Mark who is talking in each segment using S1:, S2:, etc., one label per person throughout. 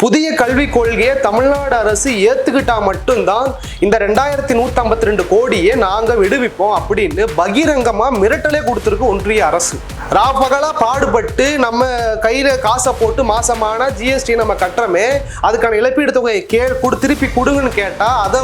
S1: புதிய கல்விக் கொள்கையை தமிழ்நாடு அரசு ஏத்துக்கிட்டா மட்டும்தான் இந்த 2152 கோடியை நாங்க விடுவிப்போம் அப்படின்னு பகிரங்கமா மிரட்டலே கொடுத்திருக்கு ஒன்றிய அரசு. ராப்பகலா பாடுபட்டு நம்ம கையில காசை போட்டு மாசமான ஜிஎஸ்டி நம்ம கட்டுறமே, அதுக்கான இழப்பீடு தொகையை திருப்பி கொடுங்கன்னு கேட்டா அதை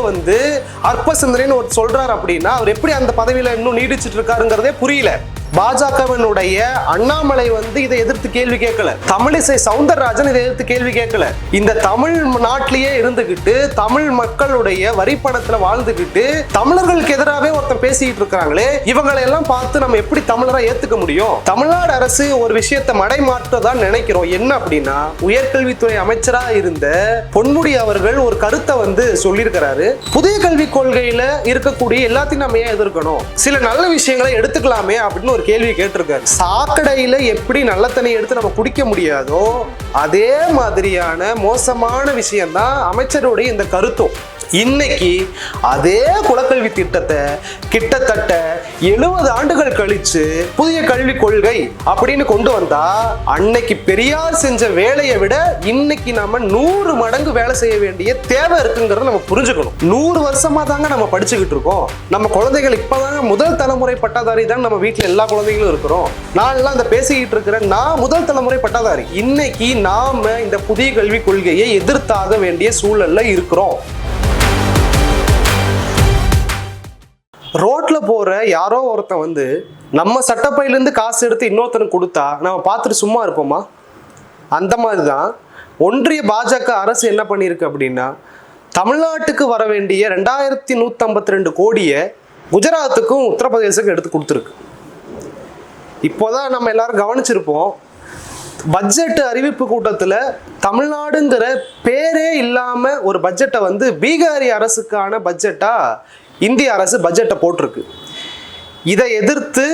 S1: அற்ப சிந்தனைன்னு ஒரு சொல்றாரு. அப்படின்னா அவர் எப்படி அந்த பதவியில இன்னும் நீடிச்சிட்டு இருக்காருங்கிறதே புரியல. பாஜகவினுடைய அண்ணாமலை இதை எதிர்த்து கேள்வி கேட்கல, தமிழிசை சவுந்தரராஜன் இதை எதிர்த்து கேள்வி கேட்கல. இந்த தமிழ் நாட்டிலேயே இருந்துகிட்டு தமிழ் மக்களுடைய வரி பணத்துல வாழ்ந்துகிட்டு தமிழர்களுக்கு எதிராகவே ஒருத்தன் பேசிட்டு இருக்காங்களே, இவங்களை எல்லாம் பார்த்து நம்ம எப்படி தமிழரா ஏத்துக்க முடியும்? தமிழ்நாடு அரசு ஒரு விஷயத்தை மடைமாற்றதான் நினைக்கிறோம். என்ன அப்படின்னா, உயர்கல்வித்துறை அமைச்சரா இருந்த பொன்முடி அவர்கள் ஒரு கருத்தை சொல்லியிருக்கிறாரு. புதிய கல்விக் கொள்கையில இருக்கக்கூடிய எல்லாத்தையும் நம்ம ஏன் எதிர்க்கணும், சில நல்ல விஷயங்களை எடுத்துக்கலாமே அப்படின்னு ஒரு கேள்வி கேட்டிருக்காரு. சாக்கடையில எப்படி நல்ல தண்ணி எடுத்து நம்ம குடிக்க முடியாதோ அதே மாதிரியான மோசமான விஷயம் தான் அமைச்சருடைய இந்த கருத்தும். இன்னைக்கு அதே குலக்கல்வி திட்டத்தை கிட்டத்தட்ட 70 ஆண்டுகள் கழிச்சு புதிய கல்விக் கொள்கை அப்படின்னு கொண்டு வந்தா, அன்னைக்கு பெரியார் செஞ்ச வேலையை விட இன்னைக்கு நாம 100 மடங்கு வேலை செய்ய வேண்டிய தேவை இருக்குங்கிறத நம்ம புரிஞ்சுக்கணும். 100 வருஷமா தாங்க நம்ம படிச்சுக்கிட்டு இருக்கோம். நம்ம குழந்தைகள் இப்பதாங்க முதல் தலைமுறை பட்டதாரி தான் நம்ம வீட்டுல எல்லா குழந்தைகளும் இருக்கிறோம். நான் எல்லாம் இந்த பேசிக்கிட்டு இருக்கிறேன், நான் முதல் தலைமுறை பட்டதாரி. இன்னைக்கு நாம இந்த புதிய கல்விக் கொள்கையை எதிர்த்தாக வேண்டிய சூழல்ல இருக்கிறோம். ரோட்ல போற யாரோ ஒருத்தன் நம்ம சட்டப்பையிலேருந்து காசு எடுத்து இன்னொருத்தனுக்கு கொடுத்தா நம்ம பார்த்துட்டு சும்மா இருப்போமா? அந்த மாதிரி தான் ஒன்றிய பாஜக அரசு என்ன பண்ணியிருக்கு அப்படின்னா, தமிழ்நாட்டுக்கு வர வேண்டிய 2152 கோடியை குஜராத்துக்கும் உத்தரப்பிரதேசத்துக்கும் எடுத்து கொடுத்துருக்கு. இப்போதான் நம்ம எல்லாரும் கவனிச்சிருப்போம், பட்ஜெட் அறிவிப்பு கூட்டத்தில் தமிழ்நாடுங்கிற பேரே இல்லாம ஒரு பட்ஜெட்டை பீகாரி அரசுக்கான பட்ஜெட்டா இந்திய அரசு பட்ஜெட்டை போட்டிருக்கு. இதை எதிர்த்து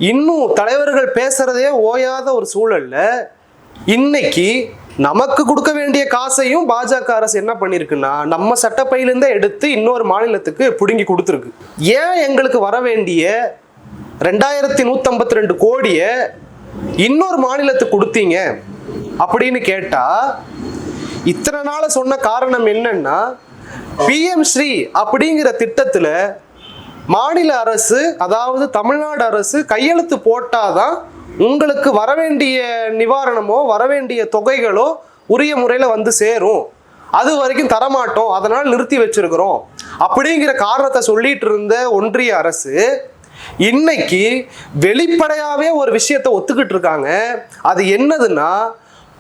S1: இன்னும் தலைவர்கள் பேசுறதே ஓயாத ஒரு சூழல்ல இன்னைக்கு நமக்கு கொடுக்க வேண்டிய காசையும் பாஜக அரசு என்ன பண்ணிருக்குன்னா, நம்ம சட்டப்பையிலிருந்தே எடுத்து இன்னொரு மாநிலத்துக்கு பிடுங்கி கொடுத்துருக்கு. ஏன் எங்களுக்கு வர வேண்டிய 2152 கோடியை இன்னொரு மாநிலத்துக்கு கொடுத்தீங்க அப்படின்னு கேட்டா, இத்தனை நாள சொன்ன காரணம் என்னன்னா, PM ஸ்ரீ அப்படிங்கிற திட்டத்துல மாநில அரசு, அதாவது தமிழ்நாடு அரசு கையெழுத்து போட்டாதான் உங்களுக்கு வரவேண்டிய நிவாரணமோ வரவேண்டிய தொகைகளோ உரிய முறையில சேரும், அது வரைக்கும் தரமாட்டோம், அதனால நிறுத்தி வச்சிருக்கிறோம் அப்படிங்கிற காரணத்தை சொல்லிட்டு இருந்த ஒன்றிய அரசு இன்னைக்கு வெளிப்படையாவே ஒரு விஷயத்தை ஒத்துக்கிட்டு இருக்காங்க. அது என்னதுன்னா,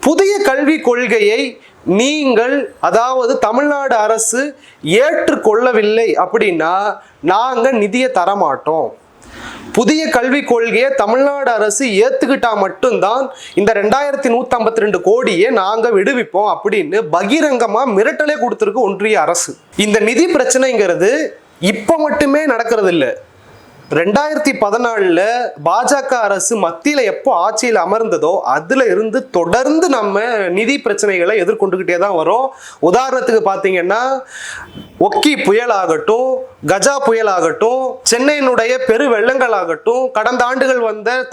S1: புதிய கல்விக் கொள்கையை நீங்கள், அதாவது தமிழ்நாடு அரசு ஏற்றுக்கொள்ளவில்லை அப்படின்னா நாங்க நிதியை தரமாட்டோம். புதிய கல்விக் கொள்கையை தமிழ்நாடு அரசு ஏத்துக்கிட்டா மட்டும்தான் இந்த 2152 கோடியை நாங்க விடுவிப்போம் அப்படின்னு பகிரங்கமா மிரட்டலே கொடுத்திருக்கு ஒன்றிய அரசு. இந்த நிதி பிரச்சனைங்கிறது இப்ப மட்டுமே நடக்கிறது இல்லை. 2014 பாஜக அரசு மத்தியில எப்போ ஆட்சியில் அமர்ந்ததோ அதுல இருந்து தொடர்ந்து நம்ம நிதி பிரச்சனைகளை எதிர்கொண்டுகிட்டே தான் வரும். உதாரணத்துக்கு பாத்தீங்கன்னா, ஒக்கி புயல் ஆகட்டும், கஜா புயல் ஆகட்டும், சென்னையினுடைய பெரு வெள்ளங்கள் ஆகட்டும், கடந்த ஆண்டுகள்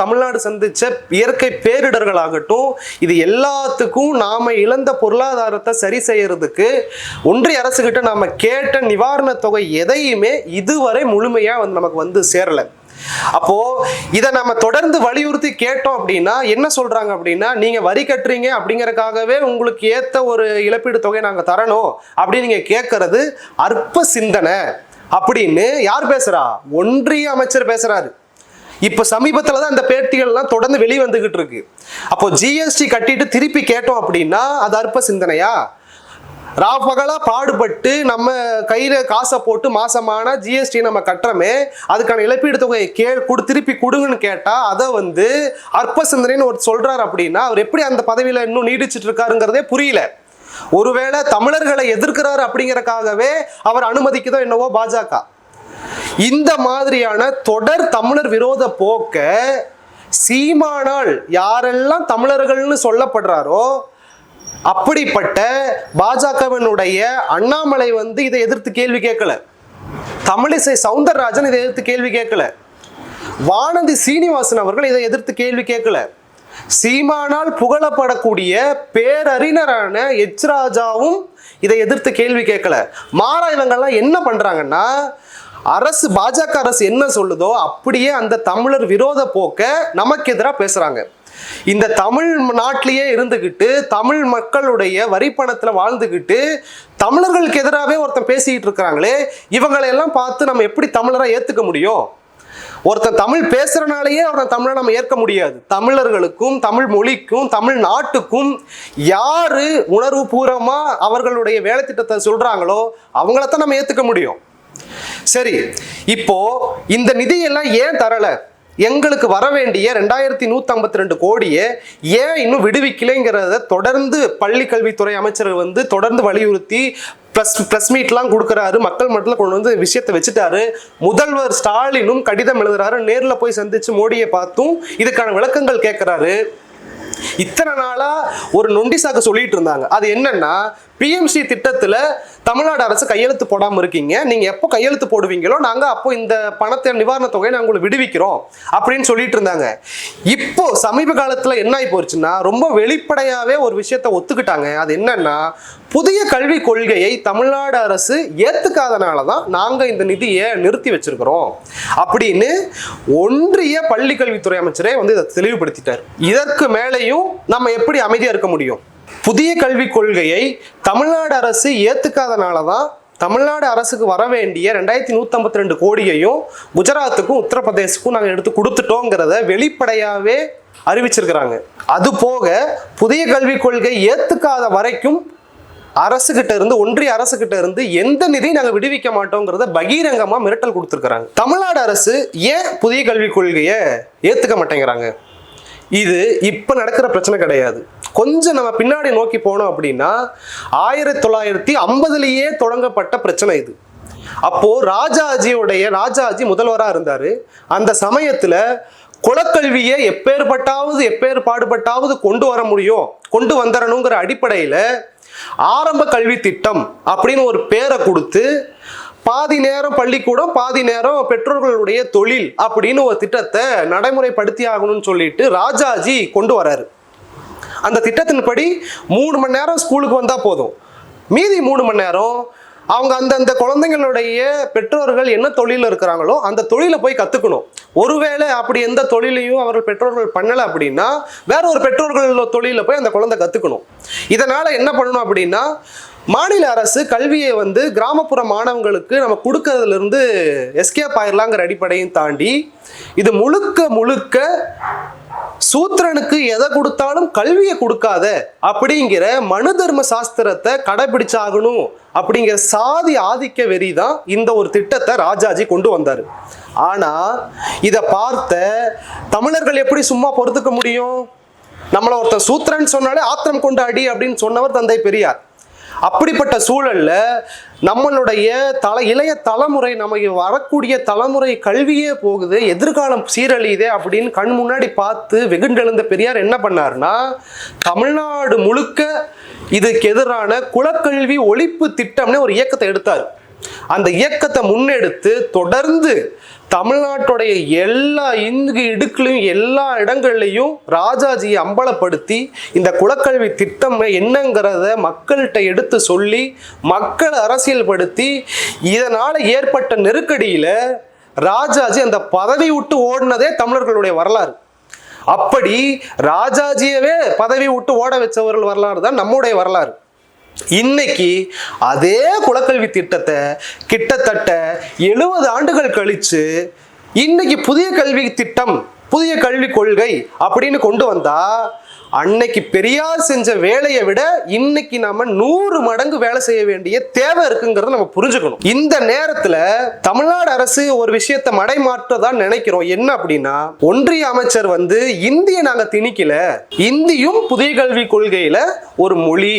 S1: தமிழ்நாடு சந்திச்ச இயற்கை பேரிடர்கள் ஆகட்டும், இது எல்லாத்துக்கும் நாம இழந்த பொருளாதாரத்தை சரி செய்யறதுக்கு ஒன்றிய அரசு கிட்ட நாம கேட்ட நிவாரண தொகை எதையுமே இதுவரை முழுமையா நமக்கு சேரல. அப்போ இதை நம்ம தொடர்ந்து வலியுறுத்தி கேட்டோம் அப்படின்னா என்ன சொல்றாங்க அப்படின்னா, நீங்க வரி கட்டுறீங்க அப்படிங்கறதுக்காகவே உங்களுக்கு ஏத்த ஒரு இழப்பீடு தொகை நாங்க தரணும் அப்படின்னு நீங்க கேட்கறது அற்ப சிந்தனை அப்படின்னு யார் பேசுறா? ஒன்றிய அமைச்சர் பேசுறாரு. இப்ப சமீபத்துல தான் இந்த பேட்டிகள்லாம் தொடர்ந்து வெளிவந்துகிட்டு இருக்கு. அப்போ ஜிஎஸ்டி கட்டிட்டு திருப்பி கேட்டோம் அப்படின்னா அது அற்ப சிந்தனையா? ராப்பகலா பாடுபட்டு நம்ம கையில காசை போட்டு மாசமான ஜிஎஸ்டி நம்ம கட்டுறமே, அதுக்கான இழப்பீடு தொகையை திருப்பி கொடுங்கன்னு கேட்டா அதை அற்ப சிந்தனைன்னு ஒரு சொல்றாரு. அப்படின்னா அவர் எப்படி அந்த பதவியில இன்னும் நீடிச்சிட்டு இருக்காருங்கிறதே புரியல. ஒருவேளை தமிழர்களை எதிர்க்கிறாரு அப்படிங்கறக்காகவே அவர் அனுமதிக்குதோ என்னவோ பாஜக. இந்த மாதிரியான தொடர் தமிழர் விரோத போக்க சீமானால் யாரெல்லாம் தமிழர்கள்னு சொல்லப்படுறாரோ அப்படிப்பட்ட பாஜகவினுடைய அண்ணாமலை இதை எதிர்த்து கேள்வி கேட்கல, தமிழிசை சவுந்தரராஜன் இதை எதிர்த்து கேள்வி கேட்கல, வானதி சீனிவாசன் அவர்கள் இதை எதிர்த்து கேள்வி கேட்கல. சீமானால் புகழப்படக்கூடிய பேரறிஞரான எச் ராஜாவும் இதை எதிர்த்து கேள்வி கேட்கல. மாறா இவங்கெல்லாம் என்ன பண்றாங்கன்னா, அரசு பாஜக அரசு என்ன சொல்லுதோ அப்படியே அந்த தமிழர் விரோத போக்க நமக்கு எதிராக பேசுறாங்க. இந்த தமிழ் நாட்டிலேயே இருந்துகிட்டு தமிழ் மக்களுடைய வரி பணத்துல வாழ்ந்துகிட்டு தமிழர்களுக்கு எதிராகவே ஒருத்தன் பேசிக்கிட்டு இருக்கிறாங்களே, இவங்களையெல்லாம் பார்த்து நம்ம எப்படி தமிழரா ஏத்துக்க முடியும்? ஒருத்தன் தமிழ் பேசுறனாலேயே அவரை தமிழை நம்ம ஏற்க முடியாது. தமிழர்களுக்கும் தமிழ் மொழிக்கும் தமிழ் நாட்டுக்கும் யாரு உணர்வு பூர்வமா அவர்களுடைய வேலை திட்டத்தை சொல்றாங்களோ அவங்களத்தான் நம்ம ஏத்துக்க முடியும். சரி, இப்போ இந்த நிதியெல்லாம் ஏன் தரல? எங்களுக்கு வர வேண்டிய 2152 கோடியை ஏன் இன்னும் விடுவிக்கலைங்கிறத தொடர்ந்து பள்ளி கல்வித்துறை அமைச்சர் தொடர்ந்து வலியுறுத்தி பிரஸ் மீட்லாம் கொடுக்குறாரு. மக்கள் மட்டத்தில் கொண்டு வந்து விஷயத்தை வச்சுட்டாரு. முதல்வர் ஸ்டாலினும் கடிதம் எழுதுறாரு, நேரில் போய் சந்திச்சு மோடியை பார்த்தும் இதுக்கான விளக்கங்கள் கேட்கிறாரு. இத்தனை நாளா ஒரு நொண்டி சாக்கு சொல்லிட்டு இருந்தாங்க. அது என்னன்னா, பிஎம்சி திட்டத்துல தமிழ்நாடு அரசு கையெழுத்து போடாம இருக்கீங்க, நீங்க எப்போ கையெழுத்து போடுவீங்களோ நாங்க அப்போ இந்த பணத்தை நிவாரண தொகையை நாங்க உங்களுக்கு விடுவிக்கிறோம் அப்படின்னு சொல்லிட்டு இருந்தாங்க. இப்போ சமீப காலத்துல என்ன ஆகி போச்சுன்னா, ரொம்ப வெளிப்படையாவே ஒரு விஷயத்த ஒத்துக்கிட்டாங்க. அது என்னன்னா, புதிய கல்விக் கொள்கையை தமிழ்நாடு அரசு ஏத்துக்காதனாலதான் நாங்க இந்த நிதியை நிறுத்தி வச்சிருக்கிறோம் அப்படின்னு ஒன்றிய பள்ளி கல்வித்துறை அமைச்சரே இதை தெளிவுபடுத்திட்டார். இதற்கு மேலேயும் நம்ம எப்படி அமைதியா இருக்க முடியும்? புதிய கல்விக் கொள்கையை தமிழ்நாடு அரசு ஏத்துக்காதனாலதான் தமிழ்நாடு அரசுக்கு வர வேண்டிய 2152 கோடியையும் குஜராத்துக்கும் உத்தரப்பிரதேசுக்கும் நாங்கள் எடுத்து கொடுத்துட்டோங்கிறத வெளிப்படையாவே அறிவிச்சிருக்கிறாங்க. அது போக புதிய கல்விக் கொள்கை ஏத்துக்காத வரைக்கும் அரசுகிட்ட இருந்து, ஒன்றிய அரசுகிட்ட இருந்து எந்த நிதியும் நாங்கள் விடுவிக்க மாட்டோங்கிறத பகிரங்கமா மிரட்டல் கொடுத்துருக்காங்க. தமிழ்நாடு அரசு ஏன் புதிய கல்விக் கொள்கையை ஏத்துக்க மாட்டேங்கிறாங்க? இது இப்ப நடக்கிற பிரச்சனை கிடையாது. கொஞ்சம் நம்ம பின்னாடி நோக்கி போனோம் அப்படின்னா 1950லயே தொடங்கப்பட்ட பிரச்சனை இது. அப்போ ராஜாஜி முதல்வரா இருந்தாரு. அந்த சமயத்துல குலக்கல்வியை எப்பேர் பாடுபட்டாவது கொண்டு வர முடியும், கொண்டு வந்துடணுங்கிற அடிப்படையில ஆரம்ப கல்வி திட்டம் அப்படின்னு ஒரு பேரை கொடுத்து பாதி நேரம் பள்ளிக்கூடம் பாதி நேரம் பெற்றோர்களுடைய தொழில் அப்படின்னு ஒரு திட்டத்தை நடைமுறைப்படுத்தி ஆகணும்னு சொல்லிட்டு ராஜாஜி கொண்டு வராரு. அந்த திட்டத்தின்படி 3 மணி நேரம் ஸ்கூலுக்கு வந்தா போதும், மீதி 3 மணி நேரம் அவங்க அந்தந்த குழந்தைங்களுடைய பெற்றோர்கள் என்ன தொழில இருக்கிறாங்களோ அந்த தொழிலை போய் கத்துக்கணும். ஒருவேளை அப்படி எந்த தொழிலையும் அவர்கள் பெற்றோர்கள் பண்ணல அப்படின்னா வேற ஒரு பெற்றோர்கள் தொழில போய் அந்த குழந்தை கத்துக்கணும். இதனால என்ன பண்ணணும் அப்படின்னா, மாநில அரசு கல்வியை கிராமப்புற மாணவங்களுக்கு நம்ம கொடுக்கறதுல இருந்து எஸ்கேப் ஆயிரலாங்கிற அடிப்படையும் தாண்டி இது முழுக்க சூத்திரனுக்கு எதை கொடுத்தாலும் கல்வியை கொடுக்காத அப்படிங்கிற மனு தர்ம சாஸ்திரத்தை கடைபிடிச்சாகணும் அப்படிங்கிற சாதி ஆதிக்க வெறி தான் இந்த ஒரு திட்டத்தை ராஜாஜி கொண்டு வந்தாரு. ஆனா இதை பார்த்த தமிழர்கள் எப்படி சும்மா பொறுத்துக்க முடியும்? நம்மள ஒருத்தர் சூத்திரன் சொன்னாலே ஆத்திரம் கொண்டு அடி அப்படின்னு சொன்னவர் தந்தை பெரியார். அப்படிப்பட்ட சூழல்ல நம்மளுடைய இளைய தலைமுறை, நமக்கு வரக்கூடிய தலைமுறை கல்வியே போகுது, எதிர்காலம் சீரழியுதே அப்படின்னு கண் முன்னாடி பார்த்து வெகுண்டெழுந்த பெரியார் என்ன பண்ணாருன்னா, தமிழ்நாடு முழுக்க இதுக்கு எதிரான குலக்கல்வி ஒழிப்பு திட்டம்னு ஒரு இயக்கத்தை எடுத்தார். அந்த இயக்கத்தை முன்னெடுத்து தொடர்ந்து தமிழ்நாட்டுடைய எல்லா இடுக்குலையும் எல்லா இடங்கள்லையும் ராஜாஜியை அம்பலப்படுத்தி இந்த குலக்கல்வி திட்டம் என்னங்கிறத மக்கள்கிட்ட எடுத்து சொல்லி மக்களை அரசியல்படுத்தி இதனால ஏற்பட்ட நெருக்கடியில ராஜாஜி அந்த பதவி விட்டு ஓடினதே தமிழர்களுடைய வரலாறு. அப்படி ராஜாஜியவே பதவி விட்டு ஓட வச்சவர்கள் வரலாறு தான் நம்முடைய வரலாறு. இன்னைக்கு அதே குலக்கல்வி திட்டத்தை கிட்டத்தட்ட 70 ஆண்டுகள் கழிச்சு இன்னைக்கு புதிய கல்வி திட்டம், புதிய கல்விக் கொள்கை அப்படின்னு கொண்டு வந்தா அன்னைக்கு பெரியார் செஞ்ச வேலையை விட இன்னைக்கு நாம 100 மடங்கு வேலை செய்ய வேண்டிய தேவை இருக்குங்கிறத நம்ம புரிஞ்சுக்கணும். இந்த நேரத்துல தமிழ்நாடு அரசு ஒரு விஷயத்தை மடைமாற்றதான் நினைக்கிறோம். என்ன அப்படின்னா, ஒன்றிய அமைச்சர் இந்திய நாங்க திணிக்கல, இந்தியும் புதிய கல்விக் கொள்கையில ஒரு மொழி,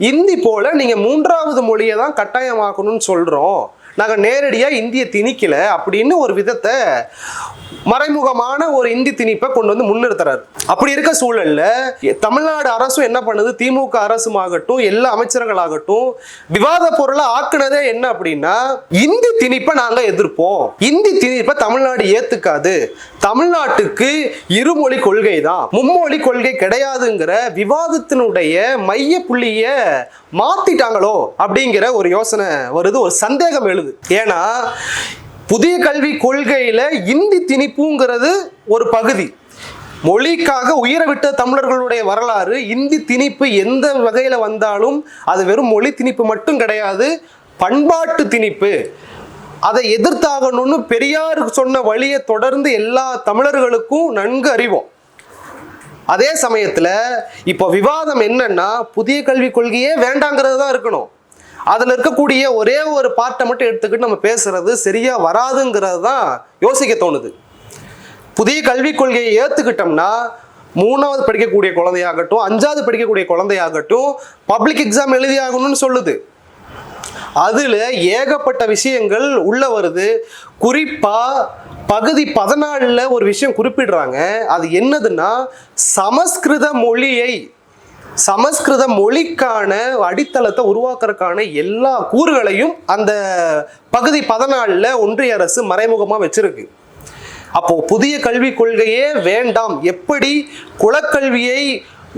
S1: இந்தி போல நீங்க 3வது மொழியை தான் கட்டாயமாக்கணும்னு சொல்றோம், நாங்கள் நேரடியாக இந்திய திணிக்கல அப்படின்னு ஒரு விதத்தை மறைமுகமான ஒரு இந்தி திணிப்பை கொண்டு வந்து முன்னிறுத்துறாரு. அப்படி இருக்க சூழல்ல தமிழ்நாடு அரசும் என்ன பண்ணுது, திமுக அரசுமாகட்டும் எல்லா அமைச்சர்களாகட்டும் விவாத பொருளை ஆக்குனதே என்ன அப்படின்னா, இந்தி திணிப்பை நாங்க எதிர்ப்போம், இந்தி திணிப்பை தமிழ்நாடு ஏத்துக்காது, தமிழ்நாட்டுக்கு இருமொழி கொள்கை தான், மும்மொழி கொள்கை கிடையாதுங்கிற விவாதத்தினுடைய மைய புள்ளிய மாத்திட்டாங்களோ அப்படிங்கிற ஒரு யோசனை வருது, ஒரு சந்தேகம் எழுது. ஏன்னா புதிய கல்வி கொள்கையில இந்தி திணிப்புங்கிறது ஒரு பகுதி. மொழிக்காக உயிரை விட்ட தமிழர்களுடைய வரலாறு, இந்தி திணிப்பு எந்த வகையில வந்தாலும் அது வெறும் மொழி திணிப்பு மட்டும் கிடையாது, பண்பாட்டு திணிப்பு. அதை எதிர்த்தாகணும்னு பெரியார் சொன்ன வழியை தொடர்ந்து எல்லா தமிழர்களுக்கும் நன்கு அறிவோம். அதே சமயத்துல இப்போ விவாதம் என்னன்னா, புதிய கல்விக் கொள்கையே வேண்டாங்கிறது தான் இருக்கணும். அதுல இருக்கக்கூடிய ஒரே ஒரு பார்ட்டை மட்டும் எடுத்துக்கிட்டு நம்ம பேசுறது சரியா வராதுங்கிறது தான் யோசிக்க தோணுது. புதிய கல்விக் கொள்கையை ஏத்துக்கிட்டோம்னா 3வது படிக்கக்கூடிய குழந்தையாகட்டும் 5வது படிக்கக்கூடிய குழந்தையாகட்டும் பப்ளிக் எக்ஸாம் எழுதி ஆகணும்னு சொல்லுது. அதுல ஏகப்பட்ட விஷயங்கள் உள்ள வருது. குறிப்பா பகுதி 14 ஒரு விஷயம் குறிப்பிடுறாங்க. அது என்னதுன்னா, சமஸ்கிருத மொழிக்கான அடித்தளத்தை உருவாக்குறதுக்கான எல்லா கூறுகளையும் அந்த பகுதி 14 ஒன்றிய அரசு மறைமுகமா வச்சிருக்கு. அப்போ புதிய கல்விக் கொள்கையே வேண்டாம், எப்படி குலக்கல்வியை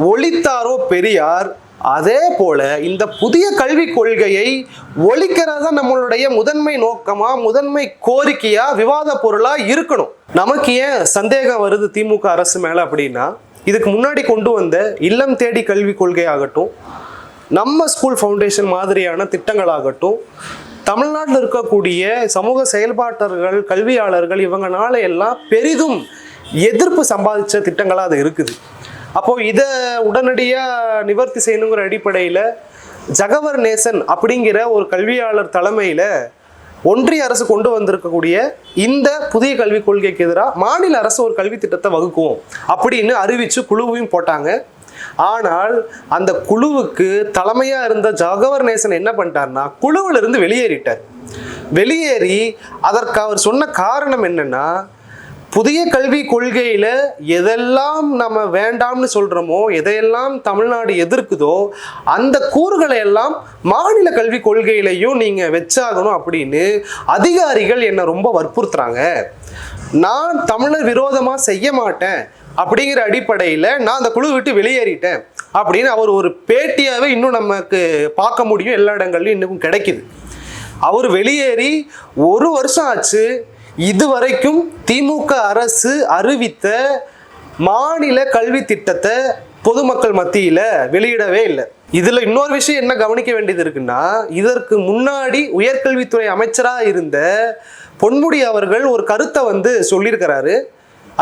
S1: ஒழித்தாரோ பெரியார், அதே போல இந்த புதிய கல்விக் கொள்கையை ஒழிக்கிறதா நம்மளுடைய முதன்மை நோக்கமா, முதன்மை கோரிக்கையா, விவாத பொருளா இருக்கணும். நமக்கு ஏன் சந்தேகம் வருது திமுக அரசு மேல அப்படின்னா, இதுக்கு முன்னாடி கொண்டு வந்த இல்லம் தேடி கல்விக் கொள்கை ஆகட்டும், நம்ம ஸ்கூல் ஃபவுண்டேஷன் மாதிரியான திட்டங்களாகட்டும், தமிழ்நாட்டில் இருக்கக்கூடிய சமூக செயல்பாட்டர்கள், கல்வியாளர்கள் இவங்கனால எல்லாம் பெரிதும் எதிர்ப்பு சம்பாதிச்ச திட்டங்களாக அது இருக்குது. அப்போ இதை உடனடியாக நிவர்த்தி செய்யணுங்கிற அடிப்படையில் ஜகவர் நேசன் அப்படிங்கிற ஒரு கல்வியாளர் தலைமையில் ஒன்றிய அரசு கொண்டு வந்திருக்கக்கூடிய இந்த புதிய கல்விக் கொள்கைக்கு எதிராக மாநில அரசு ஒரு கல்வி திட்டத்தை வகுக்கும் அப்படின்னு அறிவிச்சு குழுவையும் போட்டாங்க. ஆனால் அந்த குழுவுக்கு தலைமையா இருந்த ஜகவர் நேசன் என்ன பண்ணிட்டார்னா, குழுவில இருந்து வெளியேறி அதற்கு அவர் சொன்ன காரணம் என்னன்னா, புதிய கல்வி கொள்கையில எதெல்லாம் நம்ம வேண்டாம்னு சொல்றோமோ, எதையெல்லாம் தமிழ்நாடு எதிர்க்குதோ அந்த கூறுகளை எல்லாம் மாநில கல்வி கொள்கையிலையும் நீங்க வச்சாகணும் அப்படின்னு அதிகாரிகள் என்னை ரொம்ப வற்புறுத்துறாங்க. நான் தமிழர் விரோதமா செய்ய மாட்டேன் அப்படிங்கிற அடிப்படையில் நான் அந்த குழு விட்டு வெளியேறிட்டேன் அப்படின்னு அவர் ஒரு பேட்டியாவே இன்னும் நமக்கு பார்க்க முடியும், எல்லா இடங்கள்லையும் இன்னும் கிடைக்குது. அவர் வெளியேறி 1 வருஷம் ஆச்சு. இதுவரைக்கும் திமுக அரசு அறிவித்த மாநில கல்வி திட்டத்தை பொதுமக்கள் மத்தியில வெளியிடவே இல்லை. இதுல இன்னொரு விஷயம் என்ன கவனிக்க வேண்டியது இருக்குன்னா, இதற்கு முன்னாடி உயர்கல்வித்துறை அமைச்சராக இருந்த பொன்முடி அவர்கள் ஒரு கருத்தை சொல்லியிருக்கிறாரு.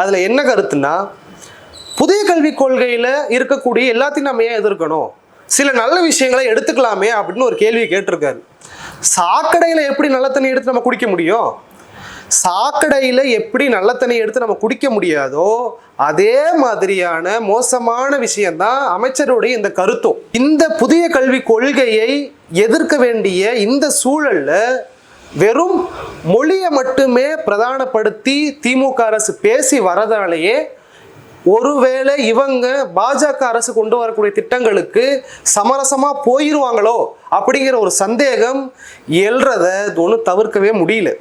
S1: அதுல என்ன கருத்துன்னா, புதிய கல்விக் கொள்கையில இருக்கக்கூடிய எல்லாத்தையும் நம்ம ஏன் எதிர்க்கணும், சில நல்ல விஷயங்களை எடுத்துக்கலாமே அப்படின்னு ஒரு கேள்வியை கேட்டிருக்காரு. சாக்கடையில எப்படி நல்ல தண்ணி எடுத்து நம்ம குடிக்க முடியும், சாக்கடையில எப்படி நல்ல தண்ணி எடுத்து நம்ம குடிக்க முடியாதோ அதே மாதிரியான மோசமான விஷயம்தான் அமைச்சருடைய இந்த கருத்தும். இந்த புதிய கல்விக் கொள்கையை எதிர்க்க வேண்டிய இந்த சூழல்ல வெறும் மொழியை மட்டுமே பிரதானப்படுத்தி திமுக அரசு பேசி வரதாலேயே ஒருவேளை இவங்க பாஜக அரசு கொண்டு வரக்கூடிய திட்டங்களுக்கு சமரசமா போயிருவாங்களோ அப்படிங்கிற ஒரு சந்தேகம் எழுறத ஒன்றும் தவிர்க்கவே முடியல.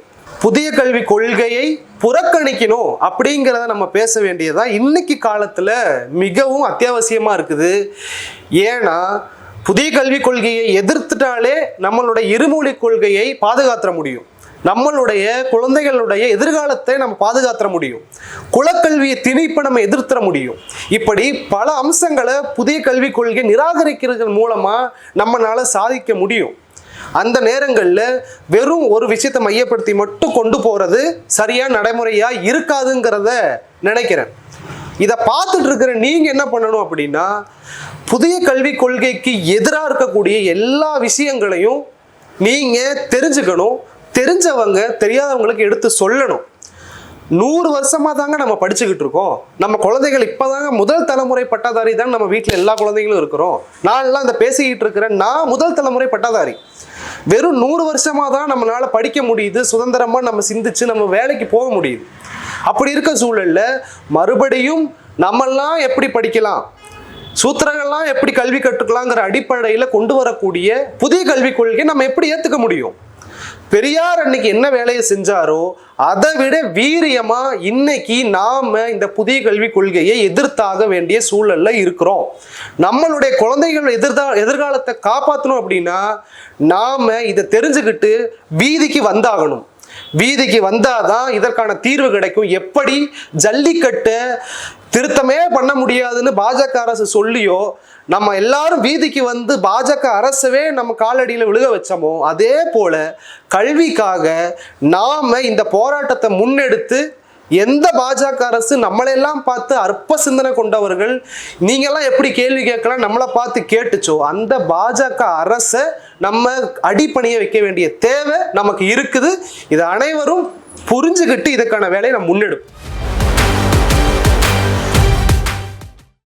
S1: புதிய கல்வி கொள்கையை புறக்கணிக்கணும் அப்படிங்கிறத நம்ம பேச வேண்டியதா இன்னைக்கு காலத்துல மிகவும் அத்தியாவசியமா இருக்குது. ஏன்னா புதிய கல்விக் கொள்கையை எதிர்த்துட்டாலே நம்மளுடைய இருமொழி கொள்கையை பாதுகாத்துற முடியும், நம்மளுடைய குழந்தைகளுடைய எதிர்காலத்தை நம்ம பாதுகாத்துற முடியும், குலக்கல்வியை திணிப்பை நம்ம எதிர்த்துற முடியும். இப்படி பல அம்சங்களை புதிய கல்விக் கொள்கை நிராகரிக்கிறது மூலமா நம்மளால சாதிக்க முடியும். அந்த நேரங்களில் வெறும் ஒரு விஷயத்தை மையப்படுத்தி மட்டும் கொண்டு போறது சரியான நடைமுறையா இருக்காதுங்கிறத நினைக்கிறேன். இதை பார்த்துட்டு இருக்கிற நீங்க என்ன பண்ணணும் அப்படின்னா, புதிய கல்விக் கொள்கைக்கு எதிராக இருக்கக்கூடிய எல்லா விஷயங்களையும் நீங்க தெரிஞ்சுக்கணும், தெரிஞ்சவங்க தெரியாதவங்களுக்கு எடுத்து சொல்லணும். 100 வருஷமா தாங்க நம்ம படிச்சுக்கிட்டு இருக்கோம். நம்ம குழந்தைகள் இப்பதாங்க முதல் தலைமுறை பட்டதாரி தான். நம்ம வீட்டில் எல்லா குழந்தைகளும் இருக்கிறோம். நான் எல்லாம் இந்த பேசிக்கிட்டு இருக்கிறேன், நான் முதல் தலைமுறை பட்டதாரி. வெறும் 100 வருஷமா தான் நம்மளால படிக்க முடியுது, சுதந்திரமா நம்ம சிந்திச்சு நம்ம வேலைக்கு போக முடியுது. அப்படி இருக்க சூழல்ல மறுபடியும் நம்மெல்லாம் எப்படி படிக்கலாம், சூத்திரங்கள்லாம் எப்படி கல்வி கற்றுக்கலாங்கிற அடிப்படையில் கொண்டு வரக்கூடிய புதிய கல்விக் கொள்கையை நம்ம எப்படி ஏற்றுக்க முடியும்? பெரியார் அன்னைக்கு என்ன வேலையை செஞ்சாரோ அதை விட வீரியமா இன்னைக்கு நாம இந்த புதிய கல்விக் கொள்கையை எதிர்த்தாக வேண்டிய சூழல்ல இருக்கிறோம். நம்மளுடைய குழந்தைகள் எதிர்காலத்தை காப்பாற்றணும் அப்படின்னா நாம இதை தெரிஞ்சுக்கிட்டு வீதிக்கு வந்தாகணும். வீதிக்கு வந்தாதான் இதற்கான தீர்வு கிடைக்கும். எப்படி ஜல்லிக்கட்டு திருத்தமே பண்ண முடியாதுன்னு பாஜக அரசு சொல்லியோ, நம்ம எல்லாரும் வீதிக்கு வந்து பாஜக அரசவே நம்ம காலடியில் விழுக வச்சோமோ, அதே போல கல்விக்காக நாம இந்த போராட்டத்தை முன்னெடுத்து எந்த பாஜக அரசு நம்மளெல்லாம் பார்த்து அற்ப சிந்தனை கொண்டவர்கள் நீங்கெல்லாம் எப்படி கேள்வி கேட்கலாம் நம்மளை பார்த்து கேட்டுச்சோ, அந்த பாஜக அரசை நம்ம அடிப்பணிய வைக்க வேண்டிய தேவை நமக்கு இருக்குது. இதை அனைவரும் புரிஞ்சுக்கிட்டு இதுக்கான வேலையை நம்ம முன்னெடுப்போம்.